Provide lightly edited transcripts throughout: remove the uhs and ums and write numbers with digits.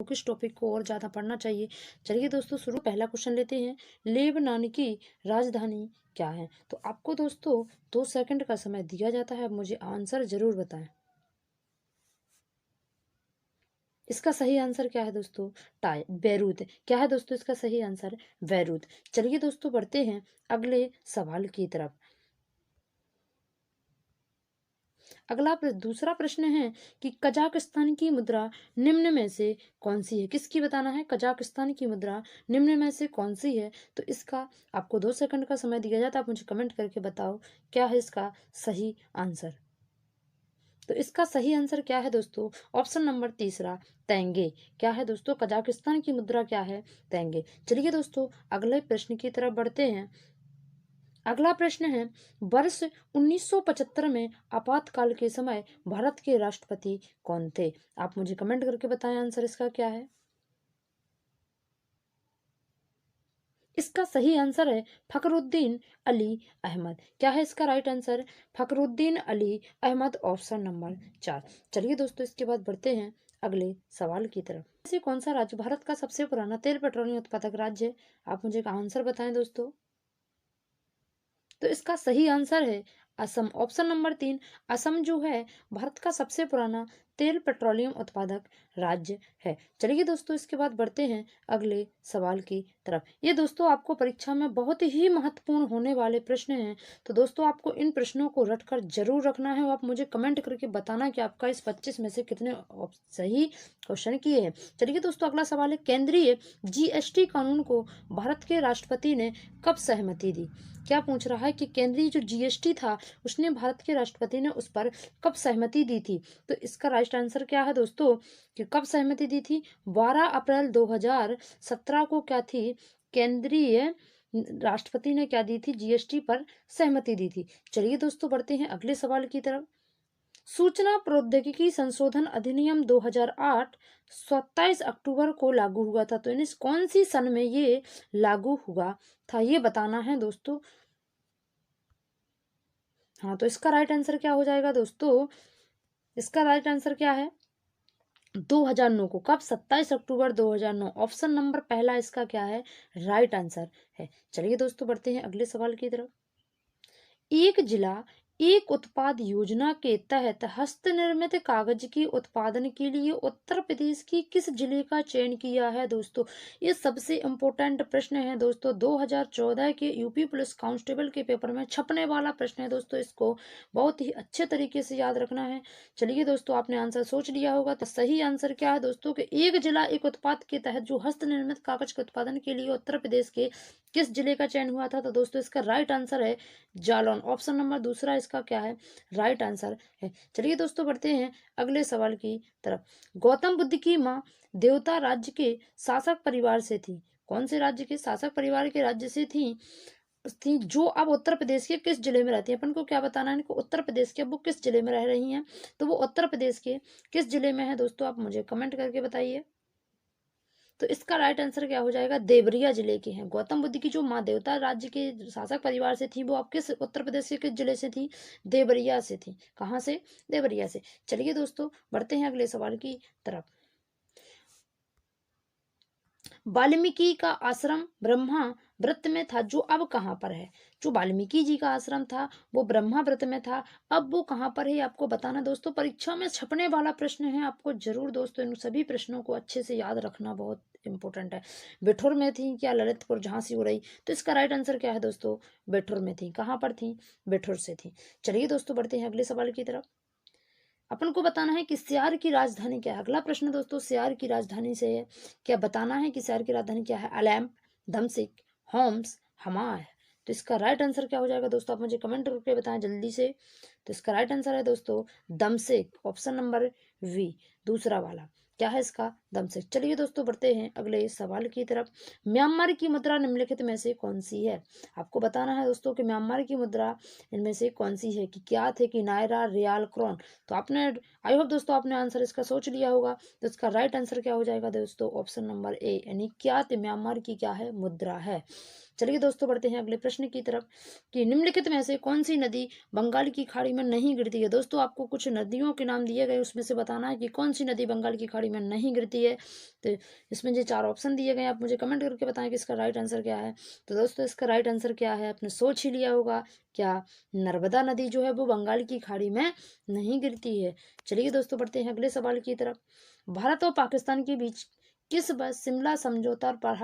किस टॉपिक को और ज़्यादा पढ़ना चाहिए। चलिए दोस्तों शुरू पहला क्वेश्चन लेते हैं। लेबनान की राजधानी क्या है? तो आपको दोस्तों 2 सेकंड का समय दिया जाता है, अब मुझे आंसर जरूर बताएं। इसका सही आंसर क्या है दोस्तों? बेरूत। क्या है दोस्तों इसका सही आंसर? बेरूत। चलिए दोस्तों बढ़ते हैं अगले सवाल की तरफ। दूसरा प्रश्न है कि कजाकिस्तान की मुद्रा निम्न में से कौन सी है? किसकी बताना है? कजाकिस्तान की मुद्रा निम्न में से कौन सी है? तो इसका आपको 2 सेकंड का समय दिया जाता है, आप मुझे कमेंट करके बताओ क्या है इसका सही आंसर। तो इसका सही आंसर क्या है दोस्तों? ऑप्शन नंबर तीसरा, तेंगे। क्या है दोस्तों? कजाकिस्तान की मुद्रा क्या है? तेंगे। चलिए दोस्तों अगले प्रश्न की तरफ बढ़ते हैं। अगला प्रश्न है, वर्ष 1975 में आपातकाल के समय भारत के राष्ट्रपति कौन थे? आप मुझे कमेंट करके बताएं आंसर इसका क्या है। इसका सही आंसर है फखरुद्दीन अली अहमद। क्या है इसका right answer? Fakhruddin Ali Ahmed, option number 4। चलिए दोस्तों इसके बाद बढ़ते हैं अगले सवाल की तरफ। ऐसे कौन सा राज्य भारत का सबसे पुराना तेल पेट्रोलियम उत्पादक राज्य है? आप मुझे आंसर बताएं दोस्तों। तो इसका सही आंसर है असम, ऑप्शन नंबर 3। असम जो है भारत का सबसे पुराना तेल पेट्रोलियम उत्पादक राज्य है। चलिए दोस्तों इसके बाद बढ़ते हैं अगले सवाल की तरफ। ये दोस्तों आपको परीक्षा में बहुत ही महत्वपूर्ण होने वाले प्रश्न हैं, तो दोस्तों आपको इन प्रश्नों को रटकर जरूर रखना है और आप मुझे कमेंट करके बताना कि आपका इस 25 में से कितने सही क्वेश्चन किए हैं। चलिए दोस्तों अगला सवाल है, केंद्रीय जीएसटी कानून को भारत के राष्ट्रपति ने कब सहमति दी? क्या पूछ रहा है कि केंद्रीय जो जीएसटी था उसने भारत के राष्ट्रपति ने उस पर कब सहमति दी थी? तो इसका राइट आंसर क्या है दोस्तों कि कब सहमति दी थी? 12 अप्रैल 2017 को क्या थी केंद्रीय राष्ट्रपति ने क्या दी थी? जीएसटी पर सहमति दी थी। चलिए दोस्तों बढ़ते हैं अगले सवाल की तरफ। सूचना प्रौद्योगिकी संशोधन अधिनियम 2008 27 अक्टूबर को लागू हुआ था, तो इस कौन सी सन में ये लागू हुआ था ये बताना है दोस्तों। हाँ तो इसका राइट आंसर क्या हो जाएगा दोस्तों? इसका राइट आंसर क्या है? 2009 को। कब? 27 अक्टूबर 2009, ऑप्शन नंबर पहला इसका क्या है? राइट आंसर है। चलिए दोस्तों बढ़ते हैं अगले सवाल की तरफ। एक जिला एक उत्पाद योजना के तहत हस्तनिर्मित कागज के उत्पादन के लिए उत्तर प्रदेश की किस जिले का चयन किया है दोस्तों? ये सबसे इम्पोर्टेंट प्रश्न है दोस्तों। 2014 के यूपी पुलिस कांस्टेबल के पेपर में छपने वाला प्रश्न है दोस्तों, इसको बहुत ही अच्छे तरीके से याद रखना है। चलिए दोस्तों आपने आंसर सोच लिया होगा, तो सही आंसर क्या है दोस्तों कि एक जिला एक उत्पाद के तहत जो हस्तनिर्मित कागज के उत्पादन के लिए उत्तर प्रदेश के किस जिले का चयन हुआ था? तो दोस्तों इसका राइट आंसर है जालौन, ऑप्शन नंबर दूसरा इसका क्या है? राइट आंसर है। चलिए दोस्तों बढ़ते हैं अगले सवाल की तरफ। गौतम बुद्ध की माँ देवता राज्य के शासक परिवार से थी। कौन से राज्य के शासक परिवार के राज्य से थी जो अब उत्तर प्रदेश के किस जिले में रहती है? अपन को क्या बताना है इनको? उत्तर प्रदेश के, अब वो किस जिले में रह रही हैं? तो वो उत्तर प्रदेश के किस जिले में है दोस्तों? आप मुझे कमेंट करके बताइए। तो इसका राइट आंसर क्या हो जाएगा? देवरिया जिले के हैं। गौतम बुद्ध की जो माँ देवता राज्य के शासक परिवार से थी वो आप किस उत्तर प्रदेश के किस जिले से थी? देवरिया से थी। कहाँ से? देवरिया से। चलिए दोस्तों बढ़ते हैं अगले सवाल की तरफ। वाल्मीकि का आश्रम ब्रह्मा व्रत में था जो अब कहाँ पर है? जो वाल्मीकि जी का आश्रम था वो ब्रह्मा व्रत में था, अब वो कहाँ पर है आपको बताना दोस्तों। परीक्षा में छपने वाला प्रश्न है, आपको जरूर दोस्तों इन सभी प्रश्नों को अच्छे से याद रखना बहुत इंपॉर्टेंट है। बिठूर में थी क्या ललितपुर झांसी उड़ई? तो इसका राइट आंसर क्या है दोस्तों? बिठूर में थी। कहाँ पर थी? बिठूर से थी। चलिए दोस्तों बढ़ते हैं अगले सवाल की तरफ। अपन को बताना है कि सियार की राजधानी क्या है। अगला प्रश्न दोस्तों सियार की राजधानी से है, क्या बताना है कि सियार की राजधानी क्या है? अलैम्प, धमसिक, होम्स, हमार। तो इसका राइट आंसर क्या हो जाएगा दोस्तों? आप मुझे कमेंट करके बताएं जल्दी से। तो इसका राइट आंसर है दोस्तों दमसिक, ऑप्शन नंबर वी, दूसरा वाला। क्या है इसका? दमसिक। चलिए दोस्तों बढ़ते हैं अगले सवाल की तरफ। म्यांमार की मुद्रा निम्नलिखित में से कौन सी है? आपको बताना है दोस्तों कि म्यांमार की मुद्रा इनमें से कौन सी है, कि क्या थे, कि नायरा, रियाल, क्रोन। तो आपने आई होप दोस्तों आपने आंसर इसका सोच लिया होगा। तो इसका राइट आंसर क्या हो जाएगा दोस्तों? ऑप्शन नंबर ए, यानी क्या म्यांमार की क्या है? मुद्रा है। चलिए दोस्तों बढ़ते हैं अगले प्रश्न की तरफ कि निम्नलिखित में से कौन सी नदी बंगाल की खाड़ी में नहीं गिरती है। दोस्तों आपको कुछ नदियों के नाम दिए गए, उसमें से बताना है कि कौन सी नदी बंगाल की खाड़ी में नहीं गिरती है। तो इसमें जो 4 ऑप्शन दिए गए, आप मुझे कमेंट करके बताएं कि इसका राइट आंसर क्या है। तो दोस्तों इसका राइट आंसर क्या है, आपने सोच ही लिया होगा, क्या नर्मदा नदी जो है वो बंगाल की खाड़ी में नहीं गिरती है। चलिए दोस्तों बढ़ते हैं अगले सवाल की तरफ। भारत और पाकिस्तान के बीच किस वर्ष शिमला समझौता पर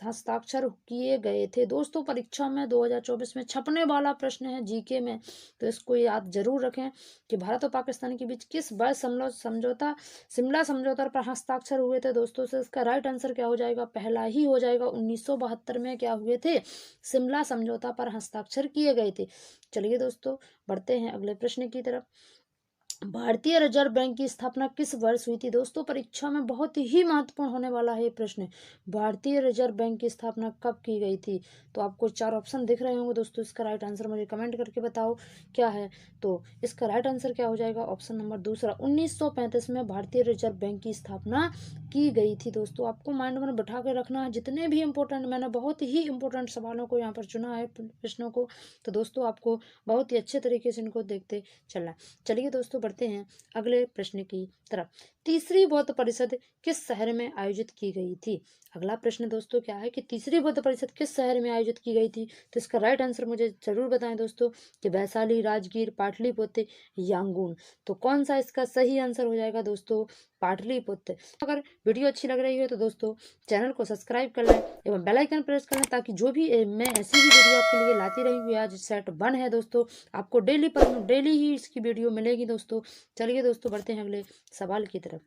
हस्ताक्षर किए गए थे। दोस्तों परीक्षा में 2024 में छपने वाला प्रश्न है जीके में, तो इसको याद जरूर रखें कि भारत और पाकिस्तान के बीच किस वर्ष शिमला समझौता पर हस्ताक्षर हुए थे। दोस्तों से इसका राइट आंसर क्या हो जाएगा, पहला ही हो जाएगा। 1972 में क्या हुए थे, शिमला समझौता पर हस्ताक्षर किए गए थे। चलिए दोस्तों बढ़ते हैं अगले प्रश्न की तरफ। भारतीय रिजर्व बैंक की स्थापना किस वर्ष हुई थी। दोस्तों परीक्षा में बहुत ही महत्वपूर्ण होने वाला है ये प्रश्न। भारतीय रिजर्व बैंक की स्थापना कब की गई थी। तो आपको 4 ऑप्शन दिख रहे होंगे दोस्तों, इसका राइट आंसर मुझे कमेंट करके बताओ क्या है। तो इसका राइट आंसर क्या हो जाएगा, ऑप्शन नंबर दूसरा, 1935 में भारतीय रिजर्व बैंक की स्थापना की गई थी। दोस्तों आपको माइंड में बैठा के रखना है, जितने भी इंपॉर्टेंट, मैंने बहुत ही इंपॉर्टेंट सवालों को यहाँ पर चुना है, प्रश्नों को, तो दोस्तों आपको बहुत ही अच्छे तरीके से इनको देखते चलना। चलिए दोस्तों बढ़ते हैं अगले प्रश्न की तरफ। तीसरी बौद्ध परिषद किस शहर में आयोजित की गई थी। अगला प्रश्न दोस्तों क्या है कि तीसरी बौद्ध परिषद किस शहर में आयोजित की गई थी। तो इसका राइट आंसर मुझे जरूर बताएं दोस्तों कि वैशाली, राजगीर, पाटलिपुत्र, यांगून। तो कौन सा इसका सही आंसर हो जाएगा दोस्तों, पाटलिपुत्र। अगर वीडियो अच्छी लग रही है तो दोस्तों चैनल को सब्सक्राइब कर लें एवं बेल आइकन प्रेस कर लें, ताकि जो भी मैं ऐसी ही वीडियो आपके लिए लाती रहेंगी। आज सेट 1 है दोस्तों, आपको डेली ही इसकी वीडियो मिलेगी दोस्तों। चलिए दोस्तों बढ़ते हैं अगले सवाल की तरफ।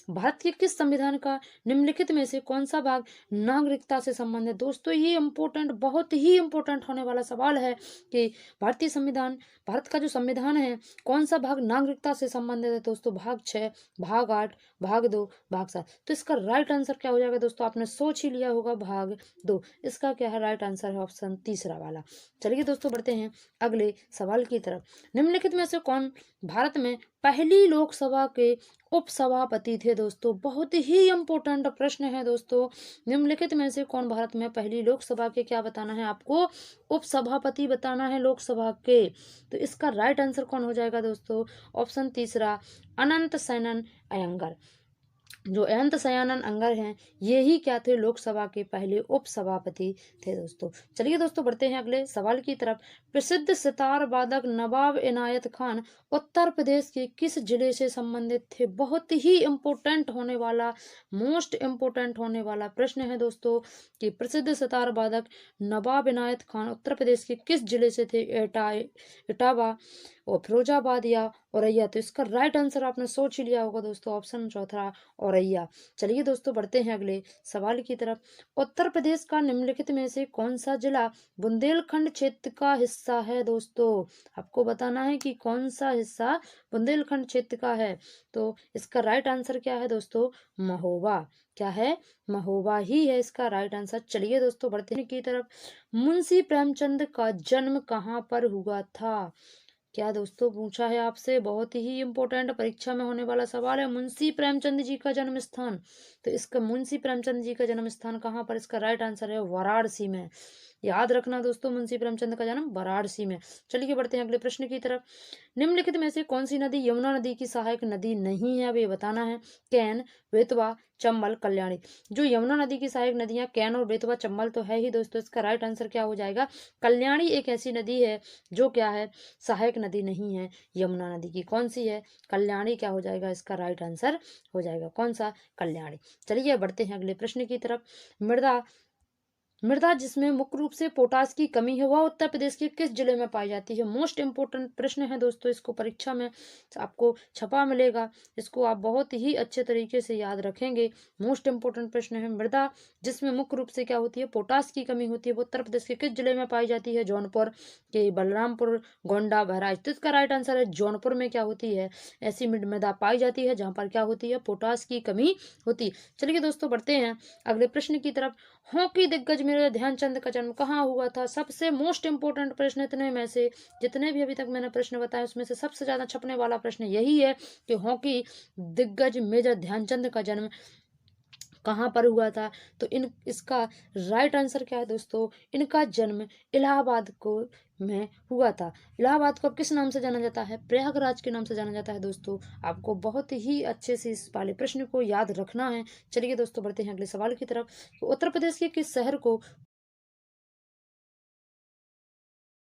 भारत के किस संविधान का निम्नलिखित में से कौन सा भाग नागरिकता से संबंधित। दोस्तों ये इंपॉर्टेंट, बहुत ही इंपॉर्टेंट होने वाला सवाल है कि भारत का जो संविधान है, कौन सा भाग नागरिकता से संबंधित है। दोस्तों भाग 6, भाग 8, भाग 2, भाग 7। तो इसका राइट आंसर क्या हो जाएगा दोस्तों, आपने सोच ही लिया होगा, भाग 2। इसका क्या है, राइट आंसर है ऑप्शन तीसरा वाला। चलिए दोस्तों बढ़ते हैं अगले सवाल की तरफ। निम्नलिखित में से कौन भारत में पहली लोकसभा के उपसभापति थे। दोस्तों बहुत ही इंपॉर्टेंट प्रश्न है दोस्तों, निम्नलिखित में से कौन भारत में पहली लोकसभा के, क्या बताना है आपको, उपसभापति बताना है लोकसभा के। तो इसका राइट आंसर कौन हो जाएगा दोस्तों, ऑप्शन तीसरा, अनंत सैनन अयंगर। जो अनंत सयानन अंगर हैं, ये ही क्या थे, लोकसभा के पहले उपसभापति थे दोस्तों। चलिए दोस्तों बढ़ते हैं अगले सवाल की तरफ। प्रसिद्ध सितार वादक नवाब इनायत खान उत्तर प्रदेश के किस जिले से संबंधित थे। बहुत ही इंपॉर्टेंट होने वाला, मोस्ट इंपॉर्टेंट होने वाला प्रश्न है दोस्तों कि प्रसिद्ध सितार वादक नवाब इनायत खान उत्तर प्रदेश के किस जिले से थे। इटावा और फिरोजाबाद या औरैया। तो इसका राइट आंसर आपने सोच ही लिया होगा दोस्तों, ऑप्शन चौथा, औरैया। चलिए दोस्तों बढ़ते हैं अगले सवाल की तरफ। उत्तर प्रदेश का निम्नलिखित में से कौन सा जिला बुंदेलखंड क्षेत्र का हिस्सा है। दोस्तों आपको बताना है कि कौन सा हिस्सा बुंदेलखंड क्षेत्र का है। तो इसका राइट आंसर क्या है दोस्तों, महोबा। क्या है, महोबा ही है इसका राइट आंसर। चलिए दोस्तों बढ़ते हैं की तरफ। मुंशी प्रेमचंद का जन्म कहाँ पर हुआ था। क्या दोस्तों पूछा है आपसे, बहुत ही इंपॉर्टेंट परीक्षा में होने वाला सवाल है, मुंशी प्रेमचंद जी का जन्म स्थान। तो इसका मुंशी प्रेमचंद जी का जन्म स्थान कहाँ पर, इसका राइट आंसर है वाराणसी में। याद रखना दोस्तों, मुंशी प्रेमचंद का जन्म वाराणसी में। चलिए बढ़ते हैं अगले प्रश्न की तरफ। निम्नलिखित में से कौन सी नदी यमुना नदी की सहायक नदी नहीं है, अब ये बताना है। कैन, बेतवा, चंबल, कल्याणी। जो यमुना नदी की सहायक नदियां कैन और बेतवा, चंबल तो है ही दोस्तों, इसका राइट आंसर क्या हो जाएगा, कल्याणी एक ऐसी नदी है जो क्या है, सहायक नदी नहीं है यमुना नदी की। कौन सी है, कल्याणी। क्या हो जाएगा, इसका राइट आंसर हो जाएगा कौन सा, कल्याणी। चलिए बढ़ते हैं अगले प्रश्न की तरफ। मृदा जिसमें मुख्य रूप से पोटास की कमी है, वह उत्तर प्रदेश के किस जिले में पाई जाती है। मोस्ट इंपोर्टेंट प्रश्न है दोस्तों, इसको परीक्षा में आपको छपा मिलेगा, इसको आप बहुत ही अच्छे तरीके से याद रखेंगे। मोस्ट इंपोर्टेंट प्रश्न है, मृदा जिसमें मुख्य रूप से क्या होती है, पोटास की कमी होती है, वो उत्तर प्रदेश के किस जिले में पाई जाती है। जौनपुर के, बलरामपुर, गोंडा, बहराइच। तो इसका राइट आंसर है जौनपुर में क्या होती है, ऐसी मृदा पाई जाती है जहां पर क्या होती है, पोटास की कमी होती। चलिए दोस्तों बढ़ते हैं अगले प्रश्न की तरफ। हॉकी दिग्गज मेजर ध्यानचंद का जन्म कहाँ हुआ था। सबसे मोस्ट इंपोर्टेंट प्रश्न, इतने में से जितने भी अभी तक मैंने प्रश्न बताए उसमें से सबसे ज्यादा छपने वाला प्रश्न यही है कि हॉकी दिग्गज मेजर ध्यानचंद का जन्म कहाँ पर हुआ था? तो इसका राइट आंसर क्या है दोस्तों? इनका जन्म इलाहाबाद को में हुआ था। इलाहाबाद को अब किस नाम से जाना जाता है? प्रयागराज के नाम से जाना जाता है दोस्तों। आपको बहुत ही अच्छे से इस वाले प्रश्न को याद रखना है। चलिए दोस्तों बढ़ते हैं अगले सवाल की तरफ। तो उत्तर प्रदेश के किस शहर को